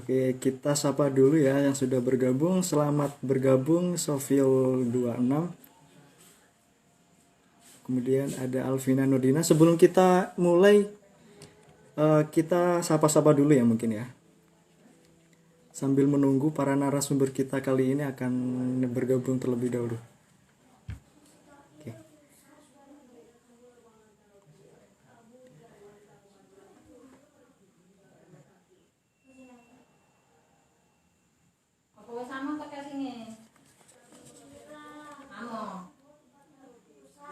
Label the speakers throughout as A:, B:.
A: Oke, kita sapa dulu ya yang sudah bergabung. Selamat bergabung Sofil 26. Kemudian ada Alvina Nurdina. Sebelum kita mulai, kita sapa-sapa dulu ya mungkin ya. Sambil menunggu para narasumber kita kali ini akan bergabung terlebih dahulu. Oke.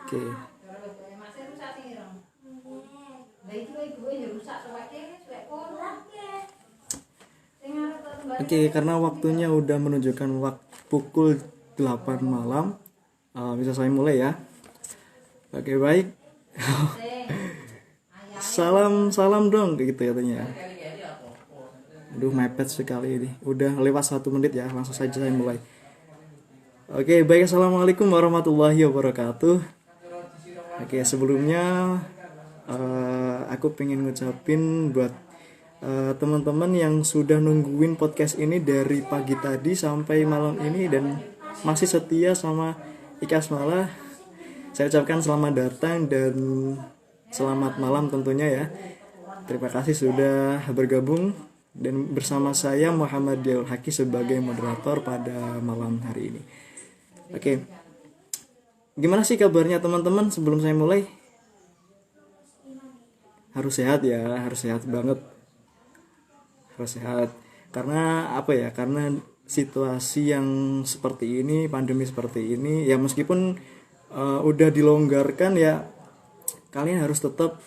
A: Oke. Oke, karena waktunya udah menunjukkan pukul 8 malam, bisa saya mulai ya. Oke, baik. Salam dong gitu katanya. Aduh, mepet sekali ini. Udah lewat 1 menit ya, langsung saja saya mulai. Oke, baik. Assalamualaikum warahmatullahi wabarakatuh. Oke, sebelumnya aku pengen ngucapin buat teman-teman yang sudah nungguin podcast ini dari pagi tadi sampai malam ini dan masih setia sama Ikas Malah. Saya ucapkan selamat datang dan selamat malam tentunya ya. Terima kasih sudah bergabung dan bersama saya Muhammad Dial Haki sebagai moderator pada malam hari ini. Oke. Gimana sih kabarnya teman-teman sebelum saya mulai? Harus sehat ya, harus sehat banget. Harus sehat. Karena apa ya? Karena situasi yang seperti ini, pandemi seperti ini, ya meskipun udah dilonggarkan ya, kalian harus tetap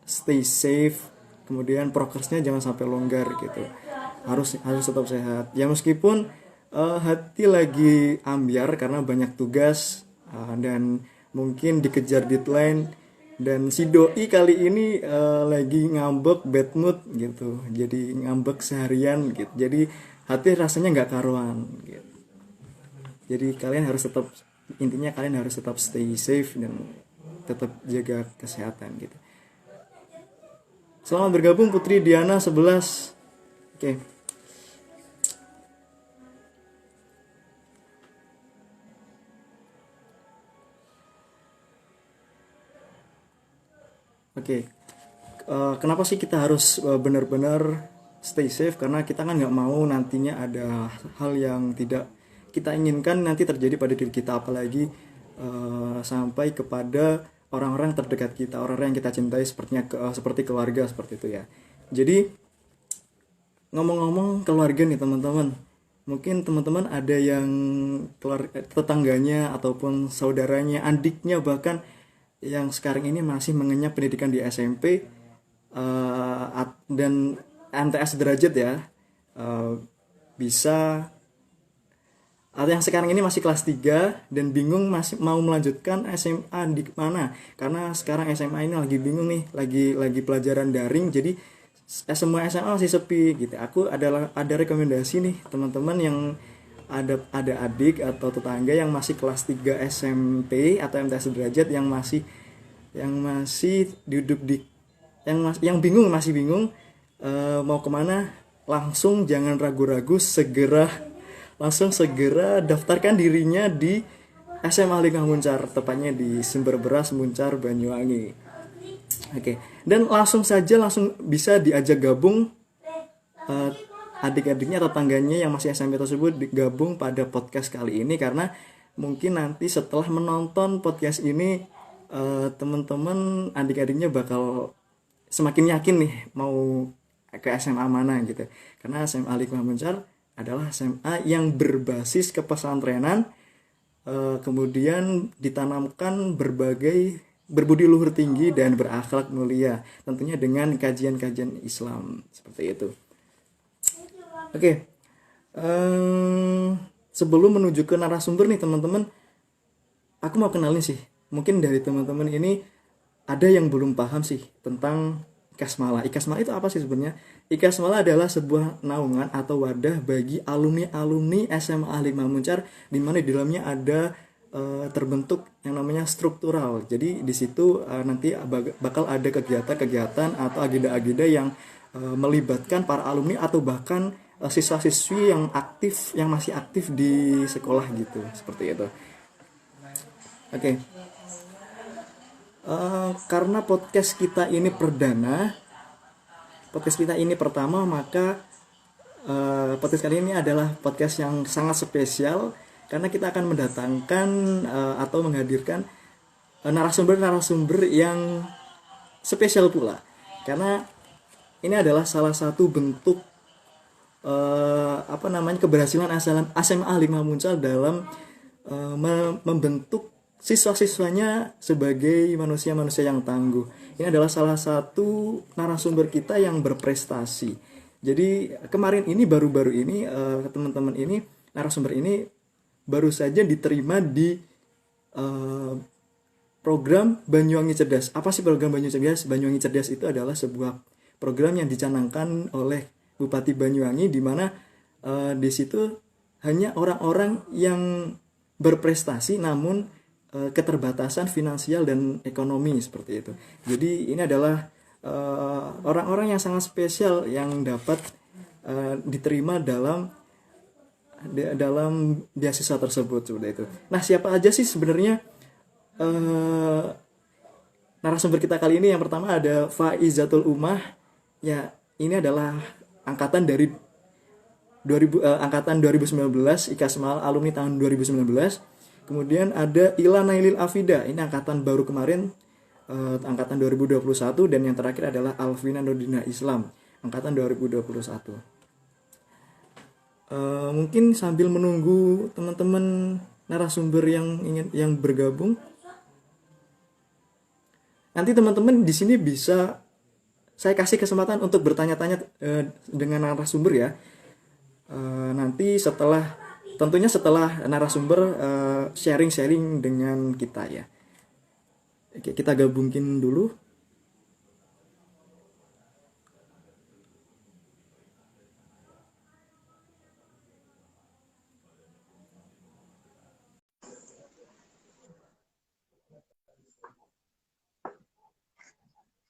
A: stay safe. Kemudian prokesnya jangan sampai longgar gitu. Harus tetap sehat. Ya meskipun hati lagi ambyar karena banyak tugas. Dan mungkin dikejar deadline dan si doi kali ini lagi ngambek bad mood gitu, jadi ngambek seharian gitu, jadi hati rasanya nggak karuan gitu. Jadi kalian harus tetap, intinya kalian harus tetap stay safe dan tetap jaga kesehatan gitu. Selamat bergabung Putri Diana 11. Oke. Oke, kenapa sih kita harus benar-benar stay safe? Karena kita kan nggak mau nantinya ada hal yang tidak kita inginkan nanti terjadi pada diri kita, apalagi sampai kepada orang-orang terdekat kita, orang-orang yang kita cintai seperti keluarga seperti itu ya. Jadi ngomong-ngomong keluarga nih teman-teman, mungkin teman-teman ada yang tetangganya ataupun saudaranya, adiknya bahkan yang sekarang ini masih mengenyam pendidikan di SMP dan MTS derajat ya, bisa, atau yang sekarang ini masih kelas 3 dan bingung masih mau melanjutkan SMA di mana, karena sekarang SMA ini lagi bingung nih, lagi pelajaran daring, jadi semua SMA masih sepi gitu. Aku ada rekomendasi nih teman-teman yang ada adik atau tetangga yang masih kelas 3 SMP atau MTS derajat yang masih duduk di yang bingung mau kemana, langsung jangan ragu-ragu, langsung segera daftarkan dirinya di SMA Lingkah Muncar, tepatnya di Sumber Beras Muncar Banyuwangi. Oke, dan langsung bisa diajak gabung adik-adiknya atau tetangganya yang masih SMP tersebut digabung pada podcast kali ini, karena mungkin nanti setelah menonton podcast ini teman-teman adik-adiknya bakal semakin yakin nih mau ke SMA mana gitu, karena SMA Lingkah Muncar adalah SMA yang berbasis kepesantrenan, kemudian ditanamkan berbudi luhur tinggi dan berakhlak mulia, tentunya dengan kajian-kajian Islam seperti itu. Oke, sebelum menuju ke narasumber nih teman-teman, aku mau kenalin sih. Mungkin dari teman-teman ini ada yang belum paham sih tentang Ikas Malah. Ikas Malah itu apa sih sebenarnya? Ikas Malah adalah sebuah naungan atau wadah bagi alumni SMA Lingkah Muncar, di mana di dalamnya ada terbentuk yang namanya struktural. Jadi di situ nanti bakal ada kegiatan-kegiatan atau agenda-agenda yang melibatkan para alumni atau bahkan siswa-siswi yang masih aktif di sekolah gitu, seperti itu. Oke. Karena podcast kita ini pertama, maka podcast kali ini adalah podcast yang sangat spesial karena kita akan mendatangkan atau menghadirkan narasumber-narasumber yang spesial pula. Karena ini adalah salah satu bentuk keberhasilan SMA 5 Muncal dalam membentuk siswa-siswanya sebagai manusia-manusia yang tangguh. Ini adalah salah satu narasumber kita yang berprestasi. Jadi kemarin ini baru-baru ini teman-teman ini narasumber ini baru saja diterima di program Banyuwangi Cerdas. Apa sih program Banyuwangi Cerdas? Banyuwangi Cerdas itu adalah sebuah program yang dicanangkan oleh Bupati Banyuwangi, di mana di situ hanya orang-orang yang berprestasi namun keterbatasan finansial dan ekonomi, seperti itu. Jadi ini adalah orang-orang yang sangat spesial yang dapat diterima dalam beasiswa tersebut, seperti itu. Nah, siapa aja sih sebenarnya narasumber kita kali ini? Yang pertama ada Faizatul Umah. Ya, ini adalah angkatan 2019, IKASMAL alumni tahun 2019. Kemudian ada Ila Nailil Afida, ini angkatan baru kemarin, angkatan 2021. Dan yang terakhir adalah Alvina Nurdina Islam, angkatan 2021. Mungkin sambil menunggu teman-teman narasumber yang bergabung, nanti teman-teman di sini bisa saya kasih kesempatan untuk bertanya-tanya dengan narasumber ya. Nanti tentunya setelah narasumber sharing-sharing dengan kita ya. Oke, kita gabungin dulu.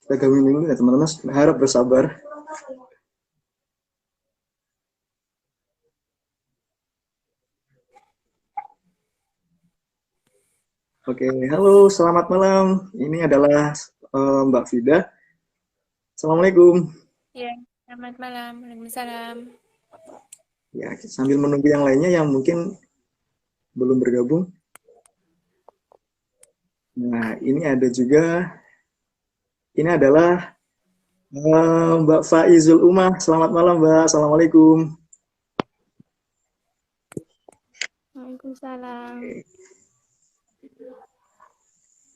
A: Kita gabungin dulu ya teman-teman, harap bersabar. Oke, halo, selamat malam. Ini adalah Mbak Fida. Assalamualaikum.
B: Ya, selamat malam. Waalaikumsalam.
A: Ya, sambil menunggu yang lainnya yang mungkin belum bergabung. Nah, ini adalah Mbak Faizul Umah. Selamat malam, Mbak. Assalamualaikum.
B: Waalaikumsalam.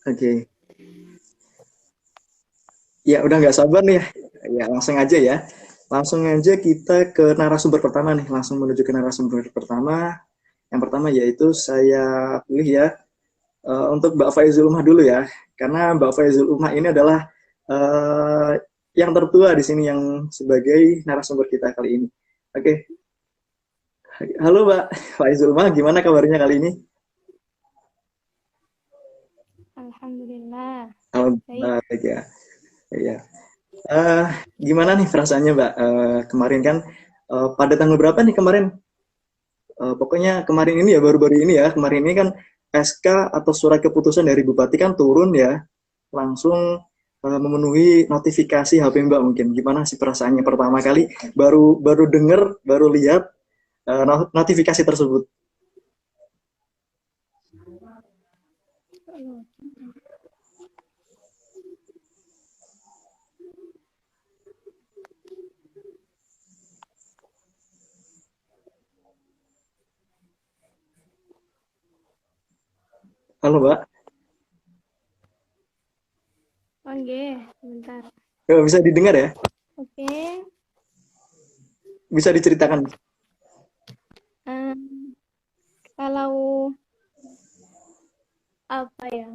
A: Oke. Ya, udah nggak sabar nih. Ya, langsung aja ya. Langsung aja kita ke narasumber pertama nih. Langsung menuju ke narasumber pertama. Yang pertama yaitu saya pilih ya untuk Mbak Faizul Umah dulu ya. Karena Mbak Faizul Umah ini adalah yang tertua di sini yang sebagai narasumber kita kali ini. Oke. Halo Mbak Faizul Umah, gimana kabarnya kali ini?
B: Alhamdulillah.
A: Alhamdulillah, baik ya. Ya. Gimana nih perasaannya Mbak? Kemarin kan pada tanggal berapa nih kemarin? Pokoknya kemarin ini ya, baru-baru ini ya. Kemarin ini kan SK atau surat keputusan dari Bupati kan turun ya. Langsung memenuhi notifikasi HP Mbak mungkin. Gimana sih perasaannya pertama kali baru dengar, baru lihat notifikasi tersebut? Halo Mbak.
B: Oke, sebentar.
A: Bisa didengar ya?
B: Oke.
A: Bisa diceritakan?
B: Kalau apa ya?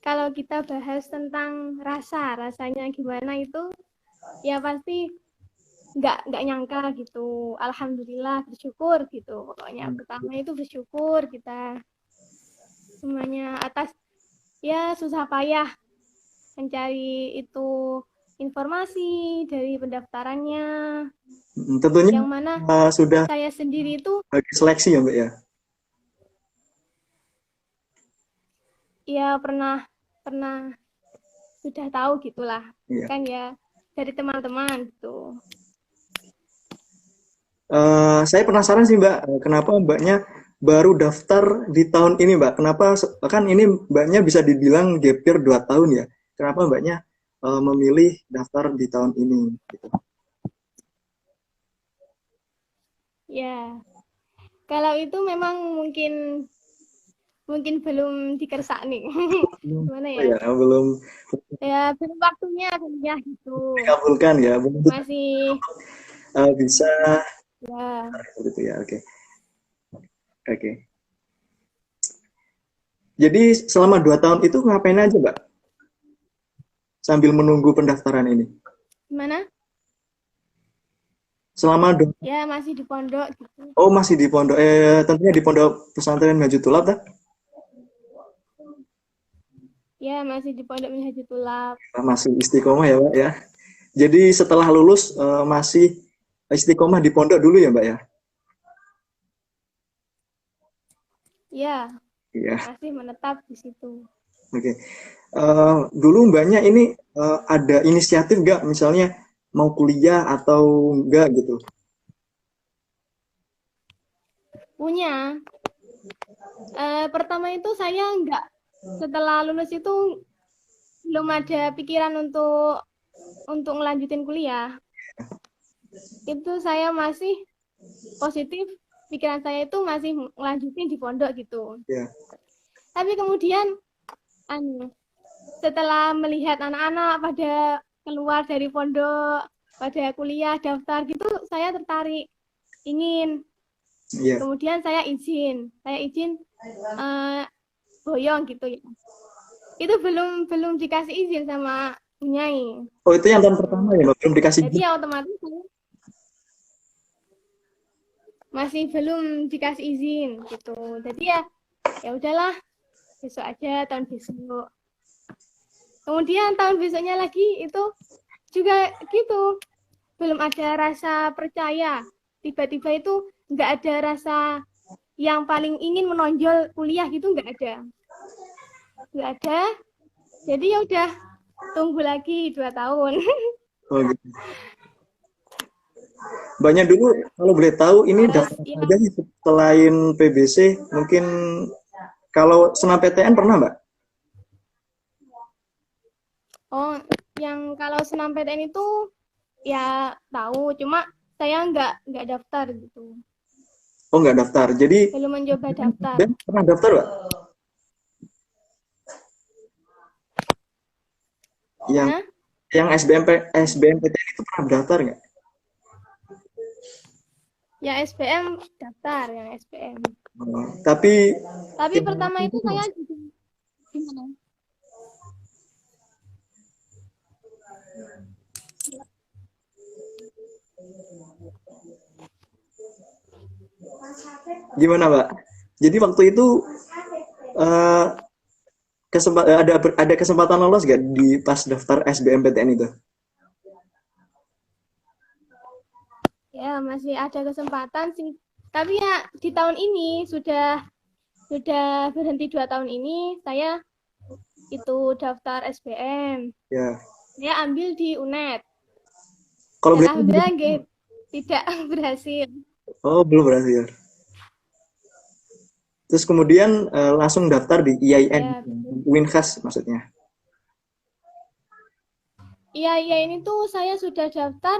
B: Kalau kita bahas tentang rasanya gimana itu, ya pasti nggak nyangka gitu. Alhamdulillah, bersyukur gitu. Pokoknya pertama itu bersyukur kita semuanya atas ya susah payah mencari itu informasi dari pendaftarannya,
A: Tentunya
B: yang mana
A: sudah
B: saya sendiri itu
A: bagi seleksi ya Mbak ya.
B: ya pernah pernah sudah tahu gitulah,
A: Iya.
B: kan ya dari teman-teman gitu.
A: Saya penasaran sih Mbak, kenapa Mbaknya baru daftar di tahun ini Mbak? Kenapa kan ini Mbaknya bisa dibilang gap year 2 tahun ya? Kenapa Mbaknya memilih daftar di tahun ini? Gitu.
B: Ya, kalau itu memang mungkin belum dikersak nih. Gimana
A: Oh
B: ya?
A: ya, belum
B: Ya belum waktunya kuliah gitu.
A: dikabulkan ya, belum
B: Masih
A: bisa
B: ya
A: gitu ya. Oke, oke. Jadi selama 2 tahun itu ngapain aja Mbak? Sambil menunggu pendaftaran ini.
B: gimana?
A: Selama
B: Ya masih di pondok gitu.
A: oh masih di pondok tentunya di pondok pesantren Najutullah dah.
B: Ya masih di pondok Minhajul Tulab.
A: Masih istiqomah ya Mbak ya. Jadi setelah lulus masih istiqomah di pondok dulu ya Mbak ya?
B: Ya
A: Iya,
B: masih menetap di situ.
A: oke. Dulu Mbaknya ini ada inisiatif nggak misalnya mau kuliah atau enggak gitu?
B: Punya. Pertama itu saya nggak, setelah lulus itu belum ada pikiran untuk ngelanjutin kuliah. Itu saya masih positif, pikiran saya itu masih ngelanjutin di pondok gitu.
A: Ya.
B: Tapi kemudian setelah melihat anak-anak pada keluar dari pondok, pada kuliah, daftar gitu, saya tertarik, ingin.
A: Iya.
B: Kemudian saya izin boyong gitu ya. Itu belum dikasih izin sama Nyai.
A: Oh itu yang tahun pertama ya Mbak? Belum dikasih
B: Jadi
A: izin?
B: ya otomatis saya masih belum dikasih izin gitu. Jadi ya udahlah, besok aja, tahun besok. Kemudian tahun besoknya lagi itu juga gitu, belum ada rasa percaya. Tiba-tiba itu nggak ada rasa yang paling ingin menonjol kuliah gitu, nggak ada. Jadi ya udah, tunggu lagi 2 tahun.
A: Oh gitu. Banyak dulu kalau boleh tahu ini
B: Terus
A: daftar apa
B: ya,
A: aja sih selain PBC mungkin kalau senam PTN pernah Mbak?
B: oh yang kalau senam PTN itu ya tahu, cuma saya nggak daftar gitu.
A: Oh nggak daftar. Jadi
B: Belum mencoba daftar.
A: Ben pernah daftar Mbak? Yang
B: Mana?
A: yang SBMPTN itu pernah daftar nggak?
B: Ya SBM daftar, yang SBM.
A: Tapi
B: Tapi pertama itu saya juga gimana?
A: gimana Mbak? Jadi waktu itu eh, ada kesempatan lolos nggak di pas daftar SBMPTN itu?
B: Ya masih ada kesempatan sih. Tapi ya di tahun ini sudah berhenti 2 tahun ini, saya itu daftar SBM.
A: Ya.
B: Saya ambil di UNED.
A: Kalau
B: Dan
A: boleh tahu,
B: alhamdulillah tidak berhasil.
A: oh belum berhasil. Terus kemudian langsung daftar di IAIN,
B: Ya, betul.
A: Winkas maksudnya.
B: Iya, ini tuh saya sudah daftar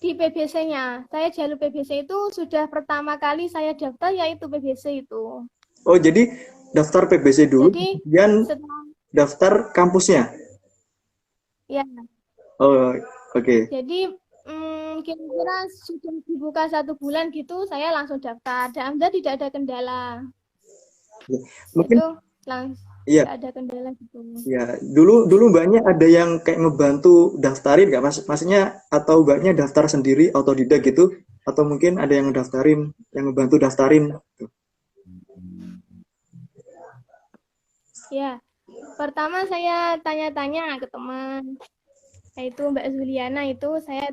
B: di PBC-nya. Saya jalur PBC itu sudah pertama kali saya daftar, yaitu PBC itu.
A: Oh jadi daftar PBC dulu,
B: Jadi
A: kemudian
B: setelah
A: daftar kampusnya.
B: ya,
A: Oh oke.
B: jadi kira-kira sudah dibuka 1 bulan gitu, saya langsung daftar. Dan alhamdulillah tidak ada kendala.
A: Mungkin
B: Itu langsung
A: iya.
B: tidak ada kendala gitu.
A: Ya, dulu mbaknya ada yang kayak ngebantu daftarin nggak maksudnya atau mbaknya daftar sendiri autodidak gitu atau mungkin ada yang ngedaftarin yang ngebantu daftarin gitu.
B: Ya, pertama saya tanya-tanya ke teman. yaitu Mbak Zuliana itu saya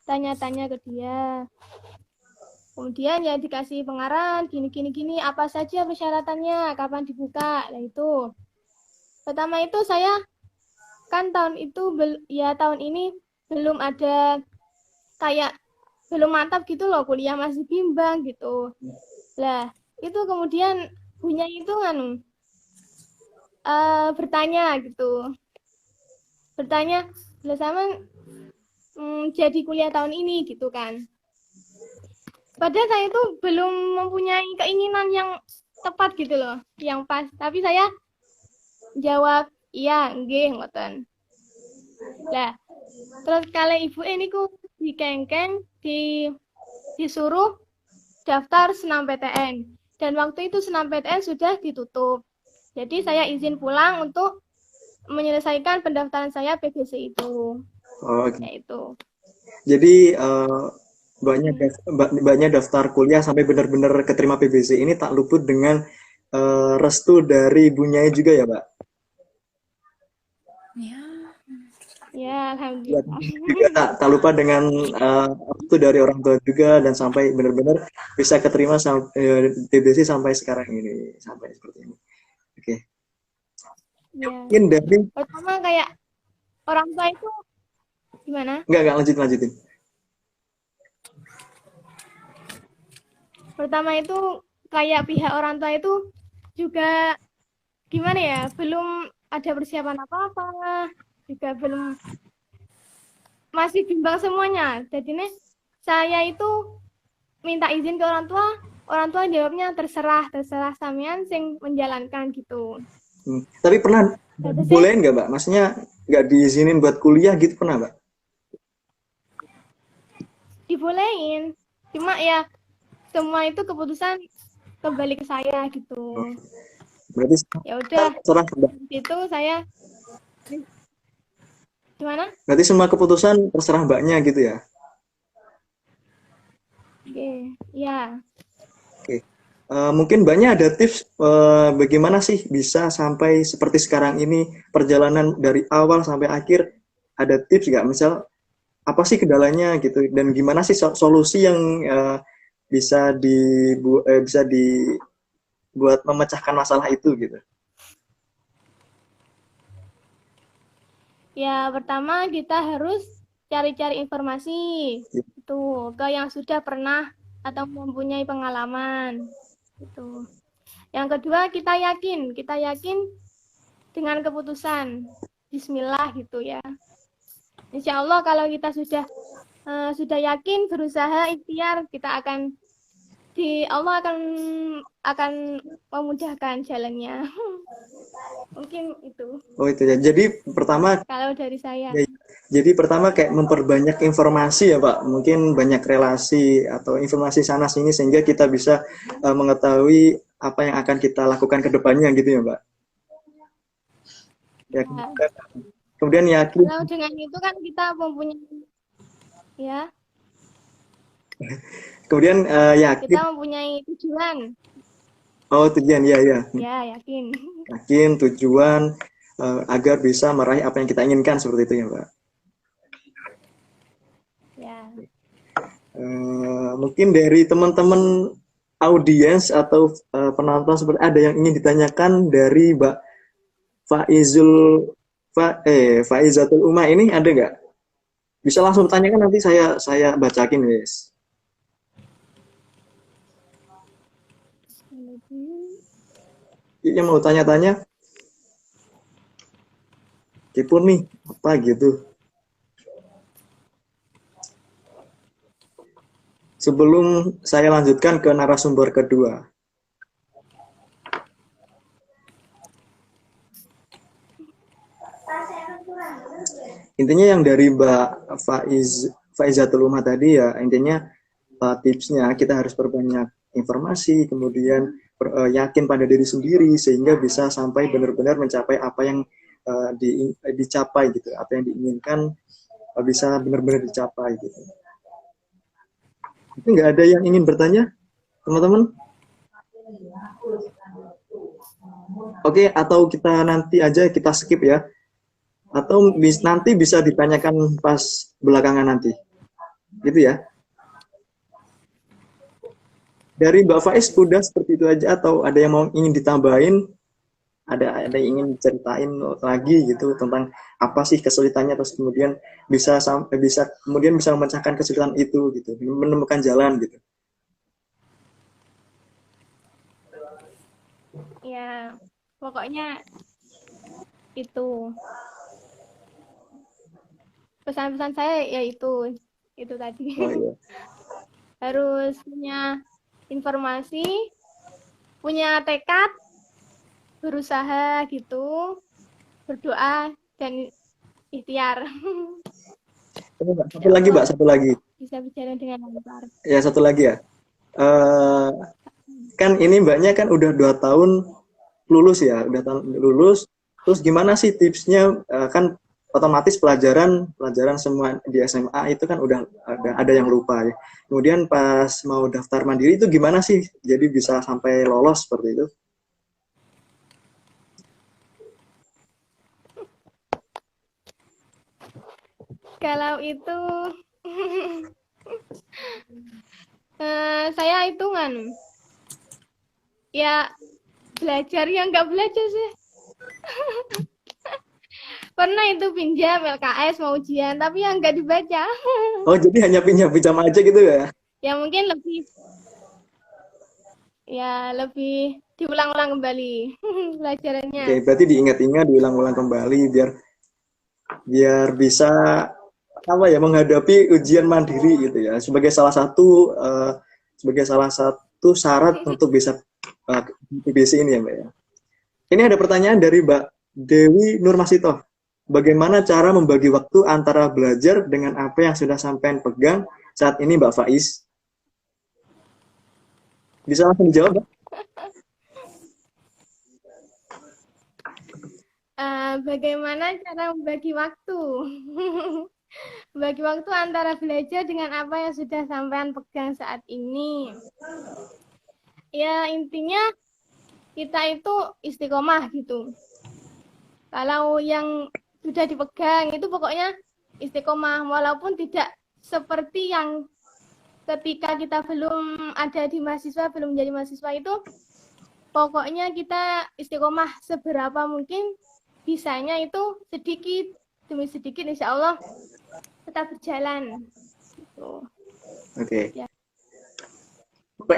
B: tanya-tanya ke dia. Kemudian ya dikasih pengarahan gini apa saja persyaratannya, kapan dibuka. Nah itu. Pertama itu saya kan tahun ini belum ada kayak belum mantap gitu loh, kuliah masih bimbang gitu. Lah, itu kemudian punya itu bertanya gitu. Bertanya, lah sama jadi kuliah tahun ini gitu kan. Padahal saya itu belum mempunyai keinginan yang tepat gitu loh, yang pas. Tapi saya jawab, iya, nggih, ngoten. Lah, terus kali ibu ini ku dikengkeng, disuruh daftar senam PTN. Dan waktu itu senam PTN sudah ditutup. Jadi saya izin pulang untuk menyelesaikan pendaftaran saya PBC itu.
A: Oh,
B: Yaitu.
A: jadi banyak daftar kuliah sampai benar-benar keterima PBC ini tak luput dengan restu dari ibunya juga ya, Mbak?
B: Ya, alhamdulillah.
A: Juga tak lupa dengan restu dari orang tua juga dan sampai benar-benar bisa keterima PBC sampai sekarang ini, sampai seperti ini. Oke.
B: Ya.
A: Mungkin dari
B: Pertama kayak orang tua itu gimana?
A: Enggak lanjutin.
B: Pertama itu kayak pihak orang tua itu juga gimana ya, belum ada persiapan apa-apa, juga belum, masih bimbang semuanya. Jadi nih saya itu minta izin ke orang tua jawabnya terserah sampean sing menjalankan gitu.
A: Tapi pernah bolehin nggak, Mbak? Maksudnya nggak diizinin buat kuliah gitu pernah, Mbak?
B: Dibolehin, cuma ya semua itu keputusan kembali ke saya gitu.
A: Berarti
B: Ya udah,
A: terserah, Mbak.
B: itu saya gimana?
A: Berarti semua keputusan terserah Mbaknya gitu ya?
B: Oke, ya.
A: Oke. Mungkin Mbaknya ada tips bagaimana sih bisa sampai seperti sekarang ini, perjalanan dari awal sampai akhir, ada tips nggak? Misal apa sih kendalanya gitu, dan gimana sih solusi yang bisa dibuat memecahkan masalah itu gitu?
B: Ya, pertama kita harus cari-cari informasi itu ke yang sudah pernah atau mempunyai pengalaman itu. Yang kedua, kita yakin dengan keputusan Bismillah gitu ya. Insya Allah kalau kita sudah yakin, berusaha, ikhtiar, kita Allah akan memudahkan jalannya. Mungkin itu.
A: Oh itu ya. Jadi pertama
B: Kalau dari saya.
A: Kayak memperbanyak informasi ya Pak. Mungkin banyak relasi atau informasi sana sini sehingga kita bisa mengetahui apa yang akan kita lakukan ke depannya gitu ya Pak. Ya. Kemudian yakin.
B: Kalau dengan itu kan kita mempunyai ya.
A: Kemudian yakin.
B: Kita mempunyai tujuan.
A: Oh tujuan ya.
B: Ya yakin.
A: Yakin tujuan agar bisa meraih apa yang kita inginkan seperti itu ya Pak.
B: Ya.
A: Mungkin dari teman-teman audiens atau penonton seperti ada yang ingin ditanyakan dari Mbak Faizatul Uma ini ada nggak? Bisa langsung tanyakan, nanti saya bacakin guys. Yang mau tanya-tanya? Kipun nih, apa gitu? Sebelum saya lanjutkan ke narasumber kedua. Intinya yang dari Mbak Faizatul Uma tadi ya, intinya tipsnya kita harus perbanyak informasi, kemudian yakin pada diri sendiri sehingga bisa sampai benar-benar mencapai apa yang dicapai gitu, apa yang diinginkan bisa benar-benar dicapai gitu. Itu nggak ada yang ingin bertanya, teman-teman? Oke, atau kita nanti aja kita skip ya. atau nanti bisa ditanyakan pas belakangan nanti, gitu ya. Dari Mbak Faiz udah seperti itu aja atau ada yang mau ingin ditambahin, ada yang ingin ceritain lagi gitu tentang apa sih kesulitannya, terus kemudian bisa sampai bisa kemudian bisa memecahkan kesulitan itu gitu, menemukan jalan gitu.
B: Ya, pokoknya itu pesan-pesan saya yaitu itu tadi.
A: Oh iya.
B: Harus punya informasi, punya tekad, berusaha gitu, berdoa dan ikhtiar.
A: Satu lagi Mbak, satu lagi.
B: Bisa berjalan dengan lancar.
A: Ya satu lagi ya. Kan ini Mbaknya kan udah 2 tahun lulus ya, udah lulus. Terus gimana sih tipsnya? Kan otomatis pelajaran semua di SMA itu kan udah ada yang lupa ya. Kemudian pas mau daftar mandiri itu gimana sih? Jadi bisa sampai lolos seperti itu?
B: Kalau itu saya hitungan ya belajar yang nggak belajar sih. Pernah itu pinjam LKS mau ujian tapi yang nggak dibaca.
A: Oh jadi hanya pinjam aja gitu ya?
B: Ya mungkin lebih diulang-ulang kembali pelajarannya.
A: Oke, berarti diingat-ingat, diulang-ulang kembali biar bisa apa ya menghadapi ujian mandiri gitu ya sebagai salah satu syarat untuk bisa PBC ini ya Mbak ya. Ini ada pertanyaan dari Mbak Dewi Nurmasito. Bagaimana cara membagi waktu antara belajar dengan apa yang sudah sampean pegang saat ini Mbak Faiz? Bisa langsung dijawab Mbak?
B: Bagaimana cara membagi waktu? Bagi waktu antara belajar dengan apa yang sudah sampean pegang saat ini. Ya intinya kita itu istiqomah gitu. Kalau yang sudah dipegang itu pokoknya istiqomah walaupun tidak seperti yang ketika kita belum ada di mahasiswa, belum menjadi mahasiswa itu pokoknya kita istiqomah seberapa mungkin bisanya itu sedikit demi sedikit insya Allah tetap berjalan.
A: Oke. Ya.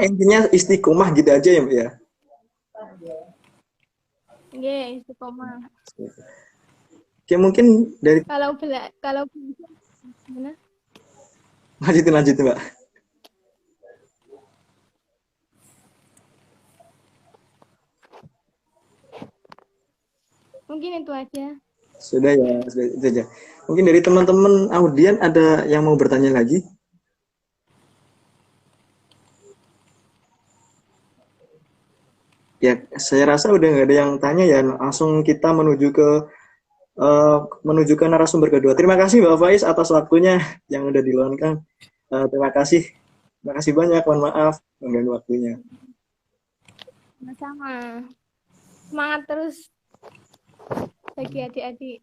A: Intinya istiqomah gitu aja ya Mbak ya?
B: Iya, istiqomah.
A: Oke, mungkin dari
B: kalau gimana?
A: Lanjutin Mbak.
B: Mungkin itu aja.
A: Sudah ya, itu aja. Mungkin dari teman-teman audien ada yang mau bertanya lagi? Ya, saya rasa udah nggak ada yang tanya ya. Langsung kita menuju ke narasumber kedua. Terima kasih Mbak Faiz atas waktunya yang udah diluangkan. Terima kasih banyak. Mohon maaf mengganggu waktunya.
B: Sama-sama. Semangat terus bagi adik-adik.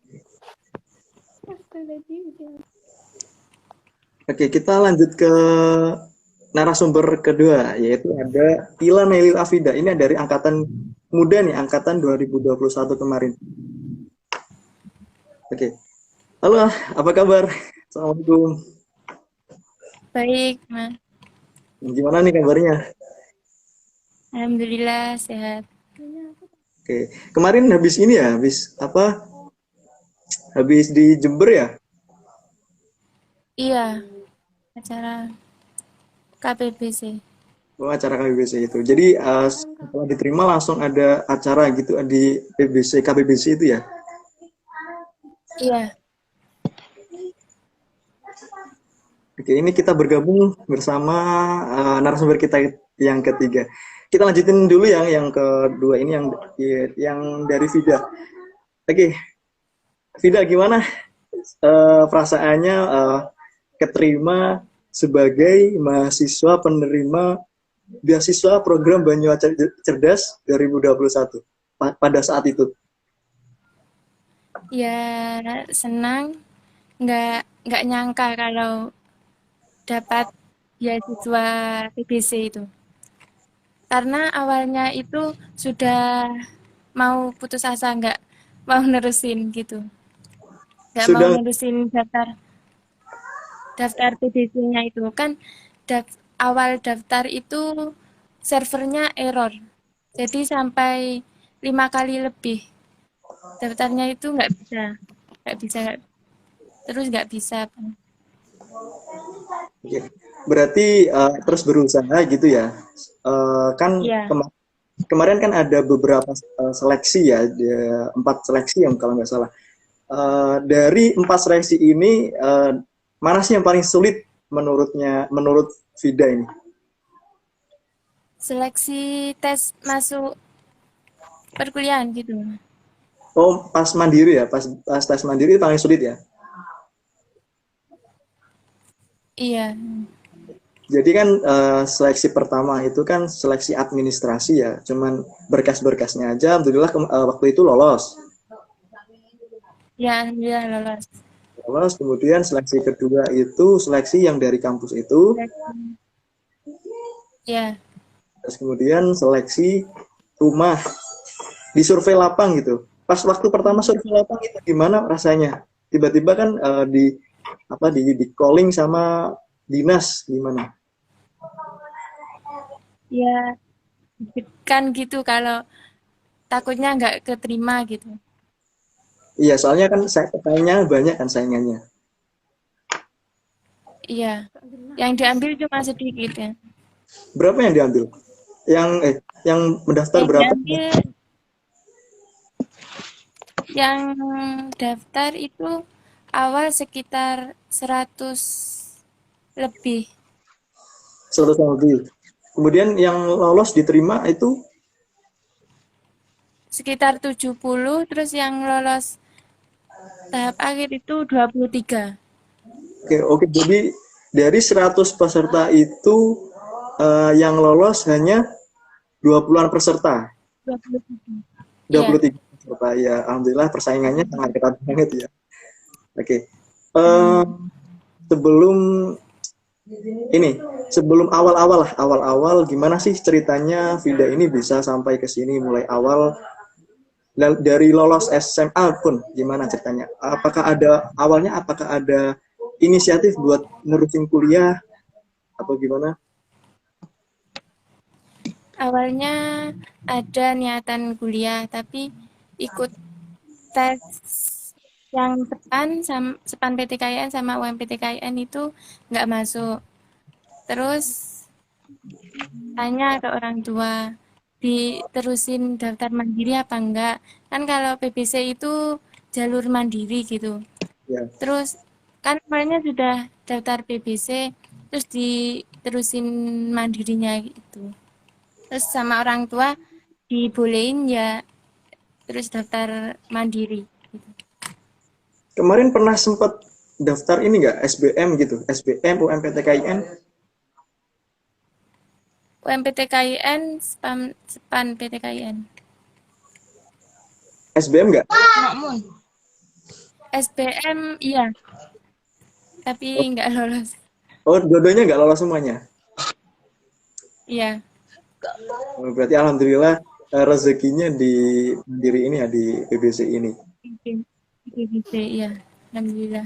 A: Oke, kita lanjut ke narasumber kedua, yaitu ada Tila Melil Afida. Ini dari angkatan muda nih, angkatan 2021 kemarin. Oke. Halo, apa kabar? Assalamualaikum.
C: Baik, Ma.
A: Gimana nih kabarnya?
C: Alhamdulillah sehat.
A: Oke. Kemarin habis ini ya, habis di Jember ya?
C: Iya, acara KPBC.
A: Oh, acara KBBC itu. Jadi setelah diterima langsung ada acara gitu di KBBC itu ya?
C: Iya.
A: Oke, ini kita bergabung bersama narasumber kita yang ketiga. Kita lanjutin dulu yang kedua ini yang dari Vida. Oke, Vida gimana perasaannya keterima sebagai mahasiswa penerima beasiswa program Banyuwangi Cerdas 2021 pada saat itu?
C: Ya senang, nggak nyangka kalau dapat beasiswa PBC itu. Karena awalnya itu sudah mau putus asa, nggak mau nerusin gitu. Nggak mau
A: Sudah.
C: nerusin daftar daftar PBC-nya itu kan awal daftar itu servernya error. Jadi sampai 5 kali lebih daftarnya itu nggak bisa, terus nggak bisa.
A: Oke. Berarti terus berusaha gitu ya. Kan
C: Iya,
A: kemarin kan ada beberapa seleksi ya, ada 4 seleksi yang kalau nggak salah. Dari 4 seleksi ini, mana sih yang paling sulit menurut Vida ini?
C: seleksi tes masuk perkuliahan gitu.
A: Oh, pas mandiri ya, pas tes mandiri itu paling sulit ya.
C: Iya,
A: Jadi kan seleksi pertama itu kan seleksi administrasi ya, cuman berkas-berkasnya aja. Alhamdulillah waktu itu lolos.
C: ya alhamdulillah lolos.
A: Lolos, kemudian seleksi kedua itu seleksi yang dari kampus itu,
C: Seleksi, ya,
A: terus kemudian seleksi rumah di survei lapang gitu. Pas waktu pertama survei lapang itu gimana rasanya? Tiba-tiba kan di calling sama dinas gimana?
C: ya kan gitu kalau takutnya nggak keterima gitu.
A: Iya, soalnya kan saya pertanyaannya banyak kan saingannya.
C: Iya, yang diambil cuma sedikit ya.
A: Berapa yang diambil? Yang mendaftar
C: Yang
A: berapa?
C: diambil, yang daftar itu awal sekitar 100 lebih,
A: 100 lebih. Kemudian yang lolos diterima itu
C: sekitar 70, terus yang lolos tahap akhir itu 23.
A: oke, oke. Jadi dari 100 peserta itu yang lolos hanya 20-an peserta.
C: 23. Iya,
A: 23 peserta ya. Alhamdulillah persaingannya sangat ketat banget ya. Oke. Eh,
C: hmm.
A: sebelum ini, sebelum awal-awal gimana sih ceritanya Vida ini bisa sampai ke sini mulai awal dari lolos SMA pun gimana ceritanya? Apakah ada inisiatif buat nerusin kuliah atau gimana?
C: Awalnya ada niatan kuliah, tapi ikut tes yang SEPAN PTKIN sama UMPTKIN itu nggak masuk. Terus tanya ke orang tua, diterusin daftar mandiri apa enggak? Kan kalau PBC itu jalur mandiri gitu.
A: Ya.
C: Terus kan kemarinnya sudah daftar PBC, terus diterusin mandirinya gitu. Terus sama orang tua dibolehin ya terus daftar mandiri gitu.
A: Kemarin pernah sempat daftar ini nggak SBM gitu, SBM, UMPTKIN,
C: UMPTKIN, SEPAN PTKIN.
A: SBM nggak?
C: SBM iya, tapi
A: Oh,
C: nggak lolos.
A: oh, dua-duanya nggak lolos semuanya.
C: Iya,
A: Oh, berarti alhamdulillah rezekinya di diri ini ya di PBC ini.
C: PBC iya, alhamdulillah.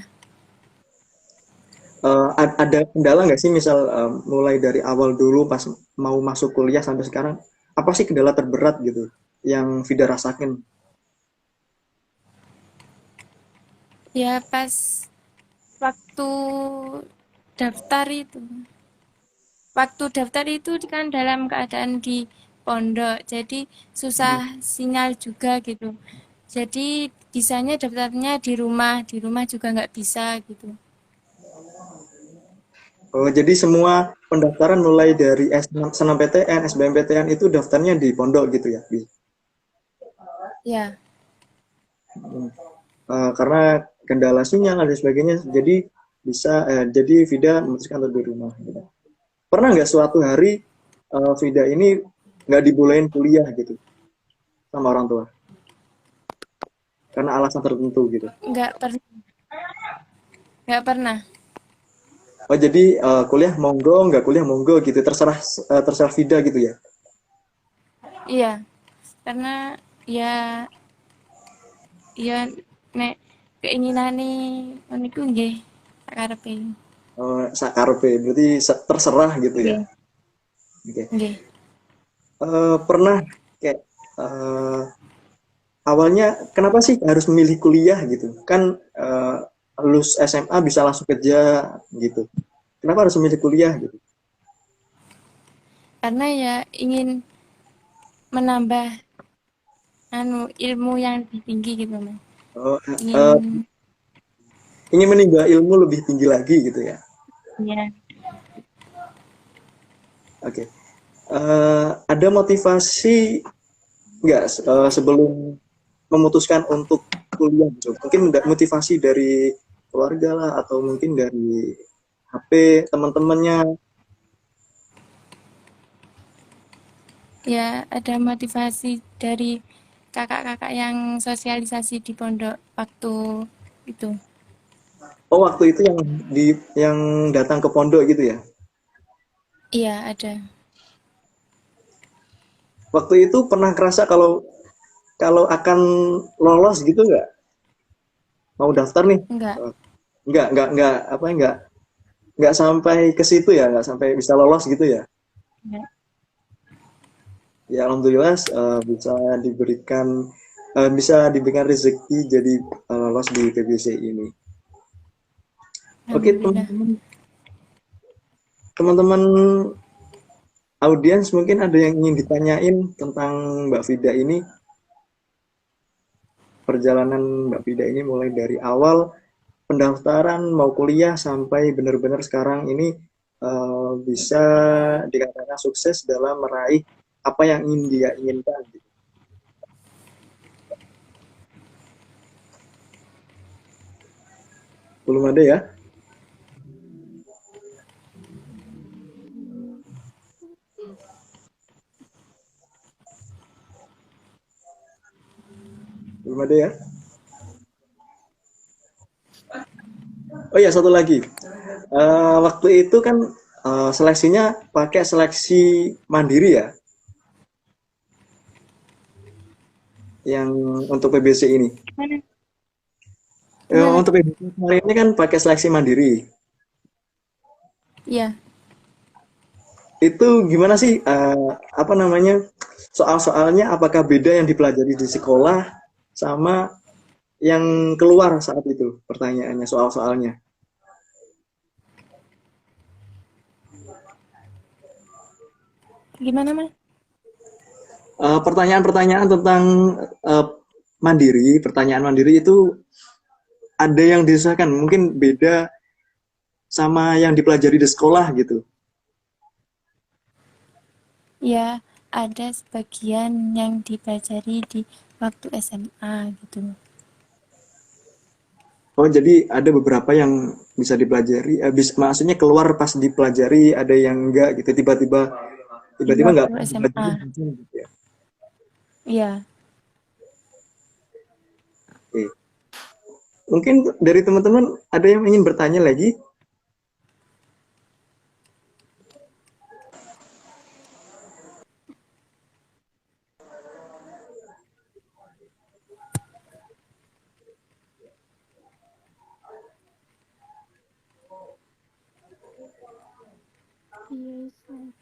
A: Ada kendala nggak sih misal mulai dari awal dulu pas mau masuk kuliah sampai sekarang apa sih kendala terberat gitu yang Vida rasakan?
C: Ya pas waktu daftar itu, kan dalam keadaan di pondok, jadi susah
A: Hmm.
C: sinyal juga gitu. Jadi bisanya daftarnya di rumah juga nggak bisa gitu.
A: Oh, jadi semua pendaftaran mulai dari SNMPTN, SBMPTN itu daftarnya di pondok gitu ya?
C: Ya,
A: Karena kendala sinyal dan sebagainya, jadi Vida memutuskan untuk di rumah. Gitu. Pernah nggak suatu hari Vida ini nggak dibolehin kuliah gitu sama orang tua? karena alasan tertentu gitu.
C: Nggak pernah, nggak pernah.
A: Oh jadi kuliah monggo, nggak kuliah monggo gitu, terserah terserah Vida gitu ya.
C: Iya, karena ya ya nek keinginane niku nggih sakarepe.
A: Sakarepe berarti terserah gitu ya.
C: Nggih,
A: Oke.
C: nggih.
A: Pernah kayak awalnya kenapa sih harus memilih kuliah gitu? Kan lulus SMA bisa langsung kerja gitu. Kenapa harus memilih kuliah gitu?
C: Karena ya ingin menambah ilmu yang lebih tinggi gitu, Mas.
A: Oh,
C: Ingin
A: ingin menimba ilmu lebih tinggi lagi gitu ya.
C: ya
A: Oke. Ada motivasi nggak sebelum memutuskan untuk kuliah gitu? Mungkin motivasi dari keluarga lah atau mungkin dari HP teman-temannya.
C: ya ada motivasi dari kakak-kakak yang sosialisasi di pondok waktu itu.
A: Oh, waktu itu yang datang ke pondok gitu ya.
C: Iya, ada.
A: Waktu itu pernah kerasa kalau kalau akan lolos gitu nggak? Mau daftar nih?
C: Enggak.
A: Eh, nggak apa nggak sampai ke situ ya, nggak sampai bisa lolos gitu ya.
C: Enggak.
A: Ya alhamdulillah bisa diberikan rezeki jadi lolos di PBC ini. Oke
C: Alhamdulillah.
A: teman-teman audiens mungkin ada yang ingin ditanyain tentang Mbak Vida ini. Perjalanan Mbak Vida ini mulai dari awal pendaftaran mau kuliah sampai benar-benar sekarang ini bisa dikatakan sukses dalam meraih apa yang ingin dia inginkan. Belum ada ya? Belum ada ya? Oh ya satu lagi. Waktu itu kan seleksinya pakai seleksi mandiri ya, yang untuk PBC ini.
C: Gimana? Gimana?
A: Untuk PBC kemarin ini kan pakai seleksi mandiri.
C: Iya.
A: Itu gimana sih apa namanya soal-soalnya? Apakah beda yang dipelajari di sekolah sama yang keluar saat itu? Pertanyaannya soal-soalnya.
C: Gimana, Mas?
A: Pertanyaan-pertanyaan tentang eh, pertanyaan mandiri itu ada yang disesuaikan, mungkin beda sama yang dipelajari di sekolah gitu.
C: Ya, ada sebagian yang dipelajari di waktu SMA gitu.
A: Oh, jadi ada beberapa yang bisa dipelajari, maksudnya keluar pas dipelajari, ada yang enggak gitu, tiba-tiba
C: Di
A: tiba-tiba enggak
C: waktu
A: dipelajari
C: SMA.
A: gitu ya.
C: Iya.
A: Oke. Mungkin dari teman-teman ada yang ingin bertanya lagi?
B: Iya, Ustaz.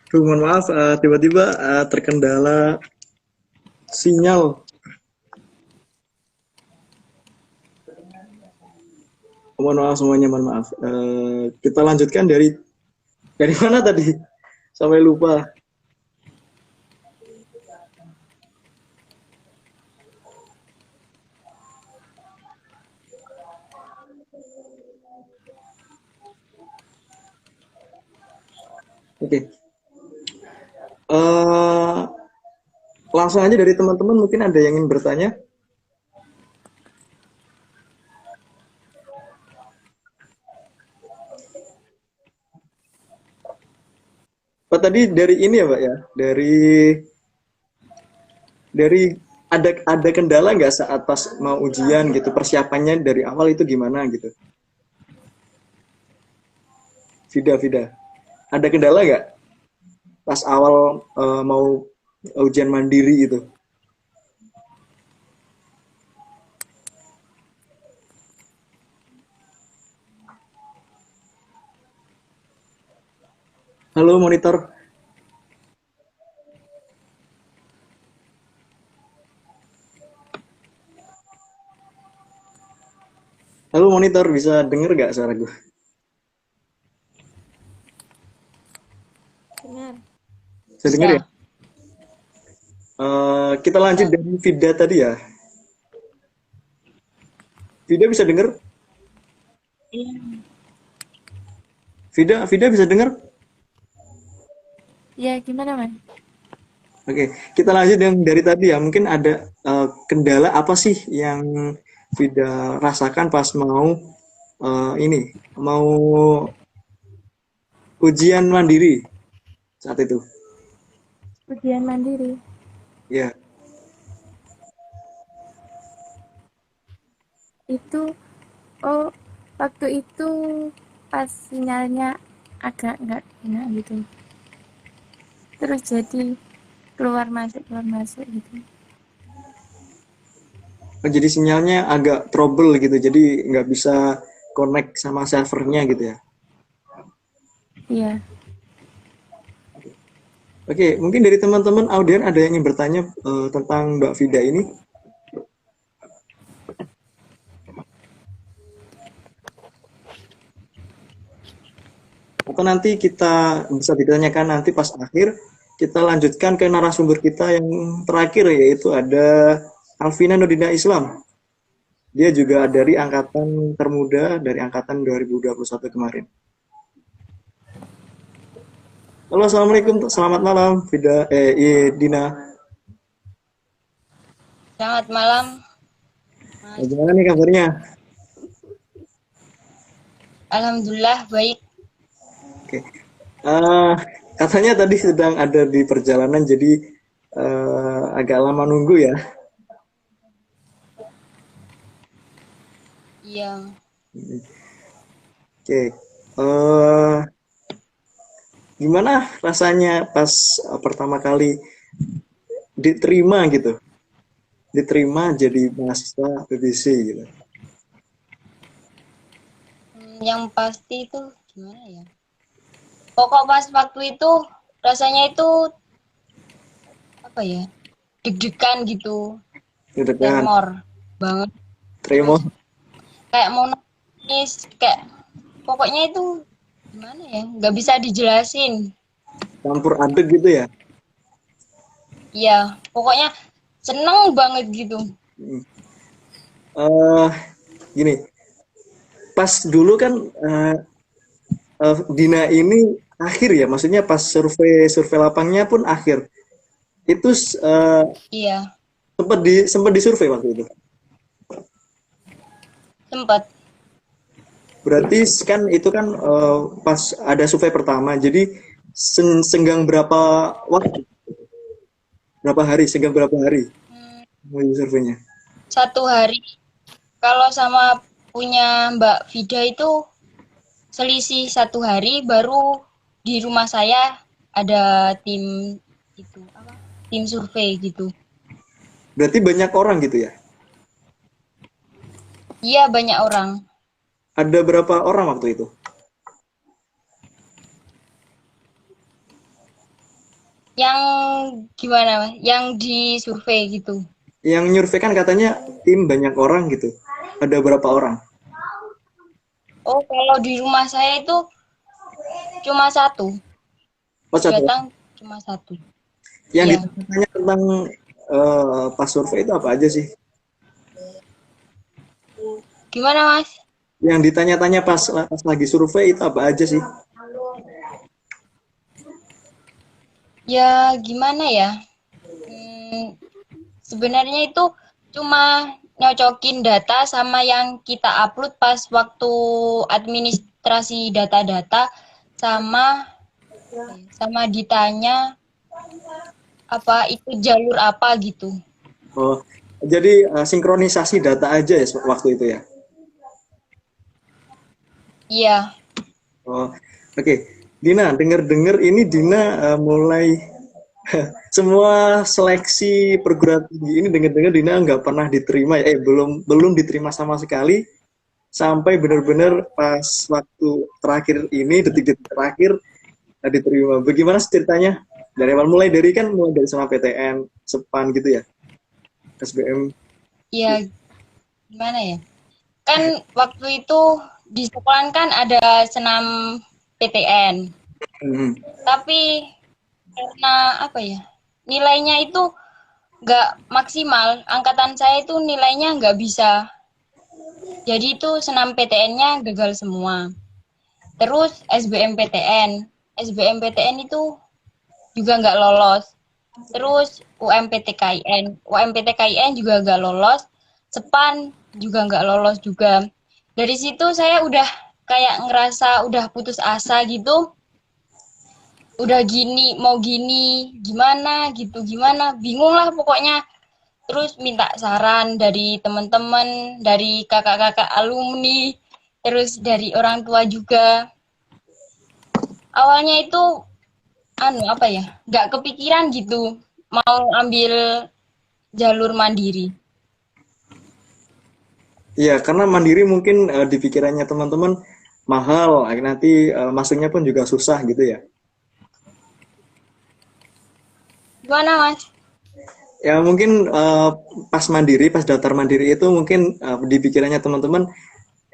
A: Duh, mohon maaf, tiba-tiba terkendala sinyal. Mohon maaf semuanya, mohon maaf. Kita lanjutkan dari mana tadi? Sampai lupa. Oke. Langsung aja dari teman-teman, mungkin ada yang ingin bertanya? Pak tadi dari ini ya Pak ya, dari ada kendala nggak saat pas mau ujian gitu, persiapannya dari awal itu gimana gitu? Vida, ada kendala nggak pas awal mau ujian mandiri itu? Halo monitor. Halo monitor, bisa denger nggak suara gue?
B: Benar.
A: Bisa denger ya? Kita lanjut dari Vida tadi ya. Vida bisa denger?
C: Iya.
A: Vida bisa denger?
C: Ya, gimana, Mas?
A: Oke, kita lanjut yang dari tadi ya. Mungkin ada kendala apa sih yang Vida rasakan pas mau mau ujian mandiri saat itu?
C: Ujian mandiri.
A: Ya,
C: Itu, oh, waktu itu pas sinyalnya agak nggak enak gitu. Terus jadi keluar masuk gitu.
A: jadi sinyalnya agak trouble gitu. Jadi nggak bisa connect sama servernya gitu ya.
C: Iya.
A: Oke, mungkin dari teman-teman audien ada yang ingin bertanya tentang Mbak Vida ini? Atau nanti kita bisa ditanyakan nanti pas akhir, kita lanjutkan ke narasumber kita yang terakhir, yaitu ada Alvina Nurdina Islam. Dia juga dari angkatan termuda, dari angkatan 2021 kemarin. Halo, Assalamualaikum, selamat malam, Dina.
D: Selamat malam.
A: Gimana nih kabarnya?
D: Alhamdulillah baik.
A: Oke. Katanya tadi sedang ada di perjalanan, jadi agak lama nunggu ya.
D: Iya.
A: Oke. Gimana rasanya pas pertama kali diterima gitu? Diterima jadi mahasiswa PBC gitu.
D: Yang pasti itu gimana ya? Pokok pas waktu itu rasanya itu apa ya? Deg-degan gitu.
A: Deg-degan.
D: Tremor banget.
A: Tremor.
D: Kayak mau nangis, kayak pokoknya itu gimana ya? Nggak bisa dijelasin.
A: Campur adeg gitu ya?
D: Iya, pokoknya seneng banget gitu.
A: Gini, pas dulu kan Dina ini akhir ya, maksudnya pas survei lapangnya pun akhir. Itu
D: Iya,
A: sempat disurvei waktu itu.
D: sempat.
A: Berarti kan itu kan pas ada survei pertama, jadi senggang berapa waktu? Senggang berapa hari mau surveinya?
D: 1 hari. Kalau sama punya Mbak Vida itu selisih 1 hari, baru di rumah saya ada tim itu tim survei gitu.
A: Berarti banyak orang gitu ya?
D: Iya, banyak orang.
A: Ada berapa orang waktu itu?
D: Yang gimana, Mas? Yang di survei gitu.
A: Yang nyurvei kan katanya tim banyak orang gitu. Ada berapa orang?
D: Oh, kalau di rumah saya itu cuma satu.
A: Oh, satu.
D: Datang cuma satu.
A: Yang
D: Iya.
A: ditanya tentang pas survei itu apa aja sih?
D: Gimana, Mas?
A: Yang ditanya-tanya pas lagi survei itu apa aja sih?
D: Ya, gimana ya? Hmm, sebenarnya itu cuma nyocokin data sama yang kita upload pas waktu administrasi data-data, sama sama ditanya apa itu jalur apa gitu.
A: Oh, jadi sinkronisasi data aja ya waktu itu ya?
D: Iya.
A: Oh, oke. Dina, dengar-dengar ini Dina mulai semua seleksi perguruan tinggi ini dengar-dengar Dina nggak pernah diterima ya, belum diterima sama sekali sampai benar-benar pas waktu terakhir ini detik-detik terakhir diterima. Bagaimana sih ceritanya? Dari awal mulai dari sama PTN, Sepan gitu ya, SBM.
D: Iya, gimana ya? Kan waktu itu di sekolah kan ada senam PTN.
A: Hmm.
D: Tapi karena apa ya? Nilainya itu nggak maksimal. Angkatan saya itu nilainya nggak bisa. Jadi itu senam PTN-nya gagal semua. Terus SBMPTN. SBMPTN itu juga nggak lolos. Terus UMPTKIN. UMPTKIN juga nggak lolos. Sepan juga nggak lolos juga. Dari situ saya udah kayak ngerasa udah putus asa gitu. Udah gini, mau gini, gimana gitu, gimana. Bingung lah pokoknya. Terus minta saran dari teman-teman, dari kakak-kakak alumni, terus dari orang tua juga. Awalnya itu apa ya, nggak kepikiran gitu mau ambil jalur mandiri.
A: Iya, karena mandiri mungkin di pikirannya teman-teman mahal, nanti masuknya pun juga susah gitu ya.
D: Gimana, Mas?
A: Ya mungkin pas daftar mandiri itu mungkin di pikirannya teman-teman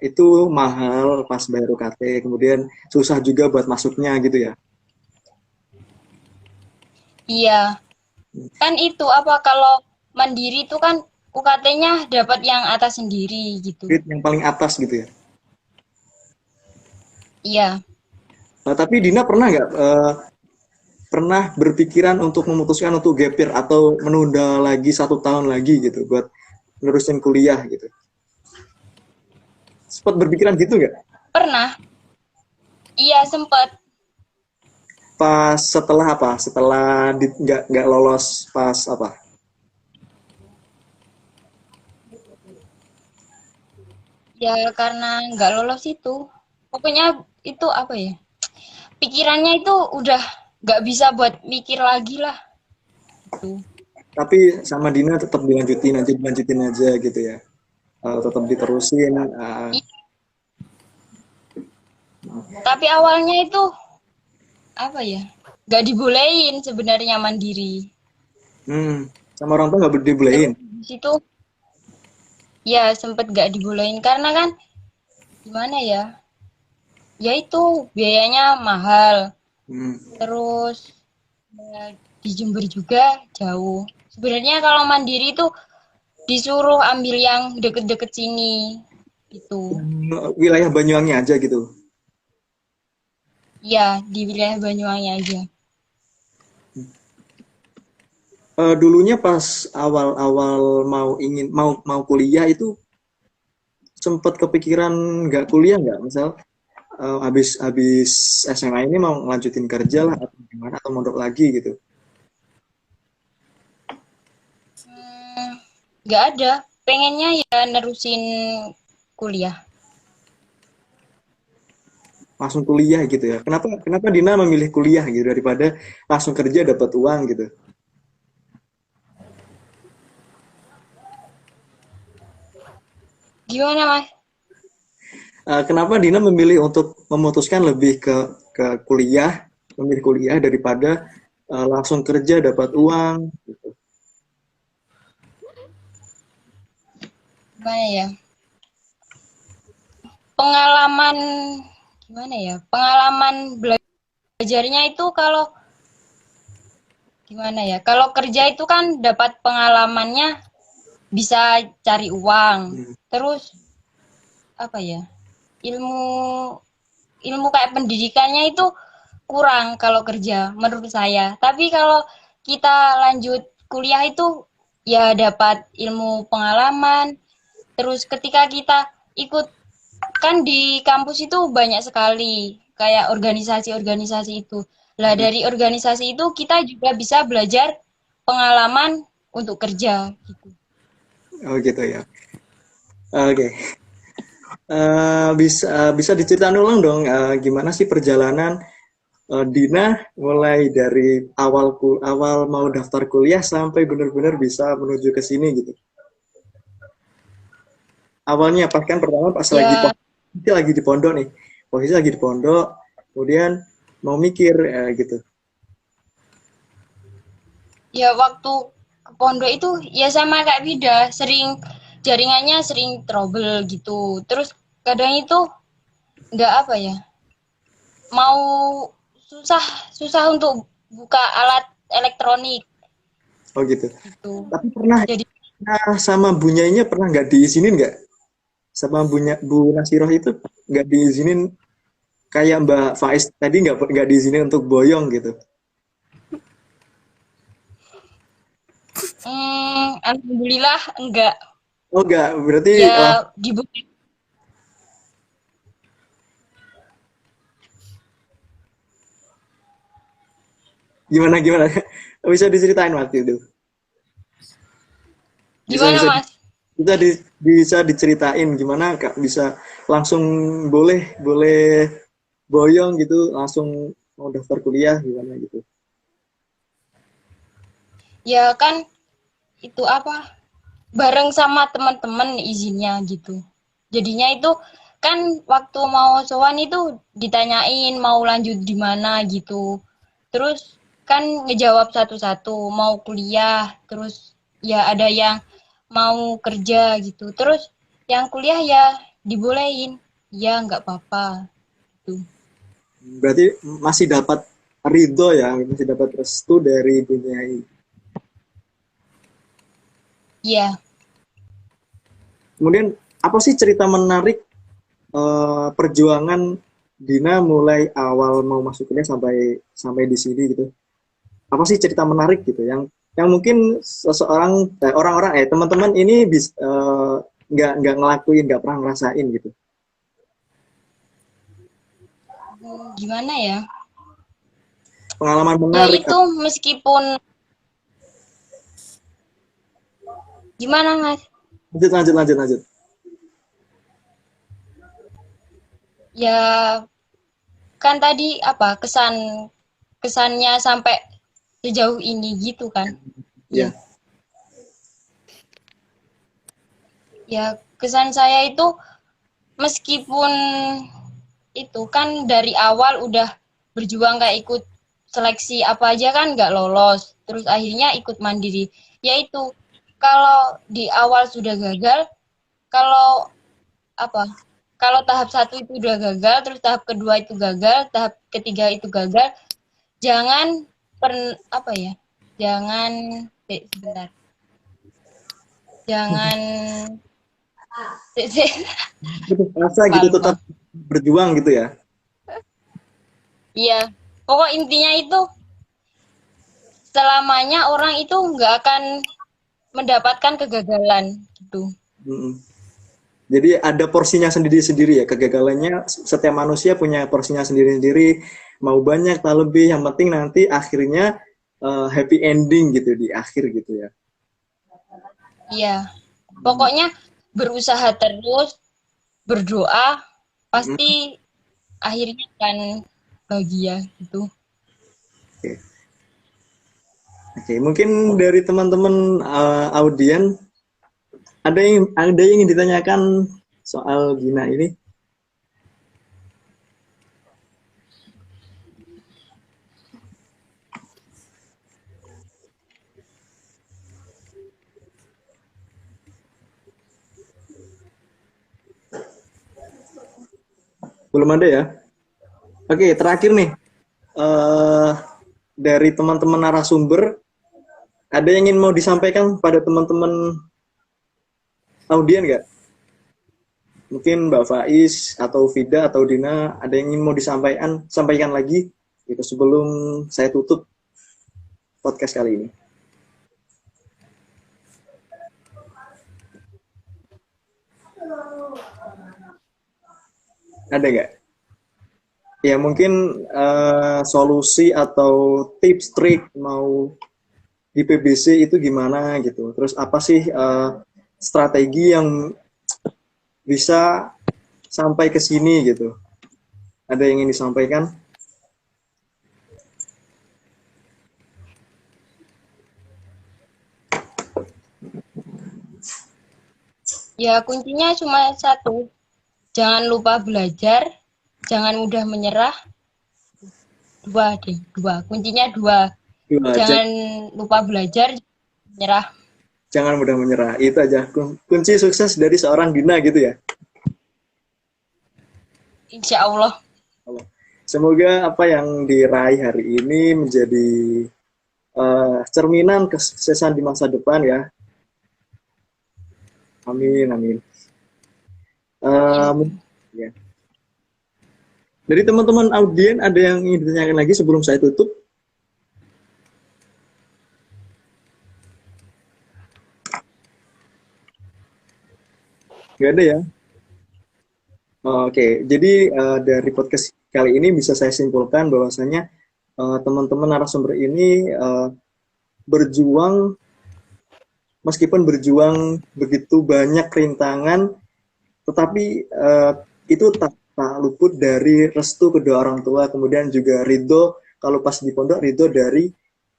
A: itu mahal pas bayar UKT, kemudian susah juga buat masuknya gitu ya.
D: Iya, kan itu apa kalau mandiri itu kan UKT-nya dapat yang atas sendiri gitu.
A: Grade yang paling atas gitu ya.
D: Iya.
A: Tapi Dina pernah nggak pernah berpikiran untuk memutuskan untuk gap year atau menunda lagi 1 tahun lagi gitu buat nerusin kuliah gitu? Sempat berpikiran gitu nggak?
D: Pernah. Iya, sempat.
A: Pas setelah apa? Setelah nggak lolos pas apa?
D: Ya karena nggak lolos itu. Pokoknya itu apa ya? Pikirannya itu udah nggak bisa buat mikir lagi lah. Gitu.
A: Tapi sama Dina tetap dilanjutin aja gitu ya. Tetap diterusin.
D: Tapi awalnya itu apa ya? Nggak dibolehin sebenarnya mandiri.
A: Sama orang tua nggak dibolehin.
D: Terus di situ ya sempet nggak dibolehin karena kan gimana ya? Ya itu biayanya mahal. Terus ya, di Jember juga jauh. Sebenarnya kalau mandiri itu disuruh ambil yang deket-deket sini gitu.
A: Wilayah Banyuwangi aja gitu.
D: Ya, di wilayah Banyuwangi aja.
A: Dulunya pas awal-awal mau kuliah itu sempat kepikiran nggak kuliah nggak? Misal habis SMA ini mau ngelanjutin kerja lah atau gimana atau mondok lagi gitu.
D: Nggak ada. Pengennya ya nerusin kuliah.
A: Langsung kuliah gitu ya. Kenapa Dina memilih kuliah gitu daripada langsung kerja dapat uang gitu?
D: Gimana, Mas?
A: Kenapa Dina memilih untuk memutuskan lebih ke kuliah, memilih kuliah daripada langsung kerja dapat uang gitu.
D: Gimana ya? Pengalaman gimana ya? Pengalaman belajarnya itu kalau gimana ya? Kalau kerja itu kan dapat pengalamannya bisa cari uang. Terus apa ya? Ilmu ilmu kayak pendidikannya itu kurang kalau kerja menurut saya. Tapi kalau kita lanjut kuliah itu ya dapat ilmu pengalaman. Terus ketika kita ikut kan di kampus itu banyak sekali kayak organisasi-organisasi itu. Lah dari organisasi itu kita juga bisa belajar pengalaman untuk kerja gitu.
A: Oh gitu ya. Oke. Bisa diceritain ulang dong gimana sih perjalanan Dina mulai dari awal mau daftar kuliah sampai benar-benar bisa menuju ke sini gitu. Awalnya pas kan pertama pas lagi di pondok nih. Posisi lagi di pondok, kemudian mau mikir gitu.
D: Ya waktu ke pondok itu ya sama kayak Vida, jaringannya sering trouble gitu. Terus kadang itu nggak apa ya, mau susah untuk buka alat elektronik
A: Oh gitu.
D: gitu.
A: Tapi pernah
D: Jadi
A: sama Bu Nyainya pernah nggak diizinin nggak? Sama Bu Nasiroh itu nggak diizinin kayak Mbak Faiz tadi nggak diizinin untuk boyong gitu.
D: alhamdulillah enggak.
A: Oh nggak, berarti
D: Ya dibuka.
A: gimana? Bisa diceritain waktu itu?
D: Gimana
A: Bisa
D: Mas?
A: bisa diceritain gimana Kak bisa langsung boleh boyong gitu langsung mau daftar kuliah gimana gitu.
D: Ya kan itu apa? Bareng sama teman-teman izinnya gitu. Jadinya itu kan waktu mau sowan itu ditanyain mau lanjut di mana gitu. Terus kan ngejawab satu-satu mau kuliah, terus ya ada yang mau kerja gitu. Terus yang kuliah ya dibolehin. Ya nggak apa-apa gitu.
A: Berarti masih dapat ridho ya, masih dapat restu dari Bu Nyai.
D: Iya.
A: Kemudian apa sih cerita menarik perjuangan Dina mulai awal mau masuk kuliah sampai di sini gitu? Apa sih cerita menarik gitu yang mungkin orang-orang teman-teman ini bisa nggak ngelakuin, nggak pernah ngerasain gitu?
D: Gimana ya?
A: Pengalaman
D: Ya
A: menarik.
D: itu meskipun gimana Mas?
A: Lanjut.
D: Ya kan tadi apa kesannya sampai sejauh ini gitu kan?
A: Ya.
D: Ya kesan saya itu meskipun itu kan dari awal udah berjuang kayak ikut seleksi apa aja kan nggak lolos, terus akhirnya ikut mandiri. Yaitu kalau di awal sudah gagal, kalau apa? Kalau tahap 1 itu udah gagal, terus tahap kedua itu gagal, tahap ketiga itu gagal, jangan apa ya? Sebentar. Jangan
A: Rasa gitu tetap berjuang gitu ya.
D: Iya. Pokok intinya itu selamanya orang itu nggak akan mendapatkan kegagalan gitu.
A: Jadi ada porsinya sendiri-sendiri ya, kegagalannya setiap manusia punya porsinya sendiri-sendiri, mau banyak tak lebih, yang penting nanti akhirnya happy ending gitu di akhir gitu ya.
D: Iya. Pokoknya berusaha terus, berdoa, pasti akhirnya akan bahagia gitu.
A: Oke, mungkin dari teman-teman audien ada yang ingin ditanyakan soal Dina ini? Belum ada ya? Oke, terakhir nih. eh dari teman-teman narasumber, ada yang ingin mau disampaikan pada teman-teman audien nggak? Mungkin Mbak Faiz atau Vida atau Dina ada yang ingin mau sampaikan lagi gitu sebelum saya tutup podcast kali ini. Ada nggak? Ya mungkin solusi atau tips trik mau di PBC itu gimana gitu. Terus apa sih strategi yang bisa sampai ke sini gitu. Ada yang ingin disampaikan?
D: Ya, kuncinya cuma satu. Jangan lupa belajar, jangan mudah menyerah. Dua. Kuncinya dua. Jangan lupa belajar, menyerah.
A: Jangan mudah menyerah. Itu aja kunci sukses dari seorang Dina gitu ya.
D: Insya Allah.
A: Semoga apa yang diraih hari ini menjadi cerminan kesuksesan di masa depan ya. Amin, amin. Ya. Dari teman-teman audien ada yang ingin ditanyakan lagi sebelum saya tutup? Gak ada ya? Oke, jadi dari podcast kali ini bisa saya simpulkan bahwasanya teman-teman narasumber ini berjuang, meskipun berjuang begitu banyak rintangan, tetapi itu tak luput dari restu kedua orang tua, kemudian juga ridho, kalau pas di pondok ridho dari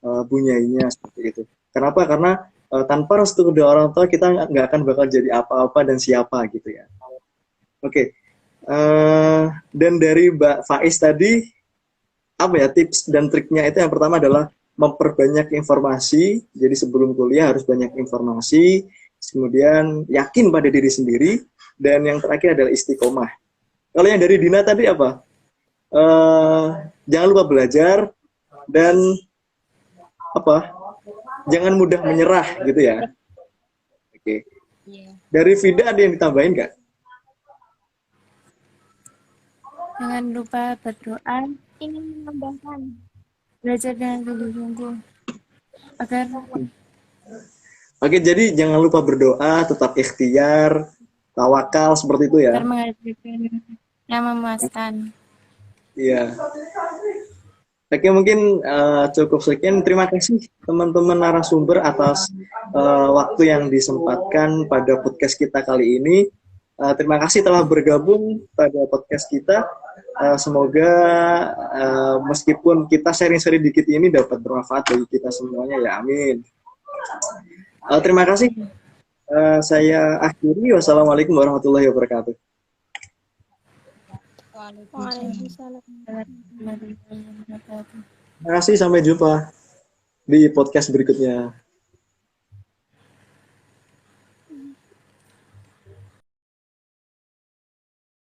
A: bunyainya seperti itu. Kenapa? Karena tanpa restu kedua orang tua kita nggak akan bakal jadi apa-apa dan siapa gitu ya. Oke. Dan dari Mbak Faiz tadi, apa ya tips dan triknya itu yang pertama adalah memperbanyak informasi. Jadi sebelum kuliah harus banyak informasi, kemudian yakin pada diri sendiri, dan yang terakhir adalah istiqomah. Kalau yang dari Dina tadi apa? Jangan lupa belajar dan apa? Jangan mudah menyerah gitu ya. Oke. Dari Vida ada yang ditambahin nggak?
C: Jangan lupa berdoa,
B: Ingin menambahkan.
C: belajar dengan sungguh-sungguh agar
A: Oke, jadi jangan lupa berdoa, tetap ikhtiar, tawakal seperti itu ya.
C: menghasilkan yang memuaskan.
A: Iya. Oke, mungkin cukup sekian. Terima kasih teman-teman narasumber atas waktu yang disempatkan pada podcast kita kali ini. Terima kasih telah bergabung pada podcast kita. Semoga meskipun kita sharing-sharing dikit ini dapat bermanfaat bagi kita semuanya ya. Amin. Terima kasih. Saya akhiri. Wassalamualaikum warahmatullahi wabarakatuh.
B: Waalaikumsalam.
A: Terima kasih. Sampai jumpa di podcast berikutnya.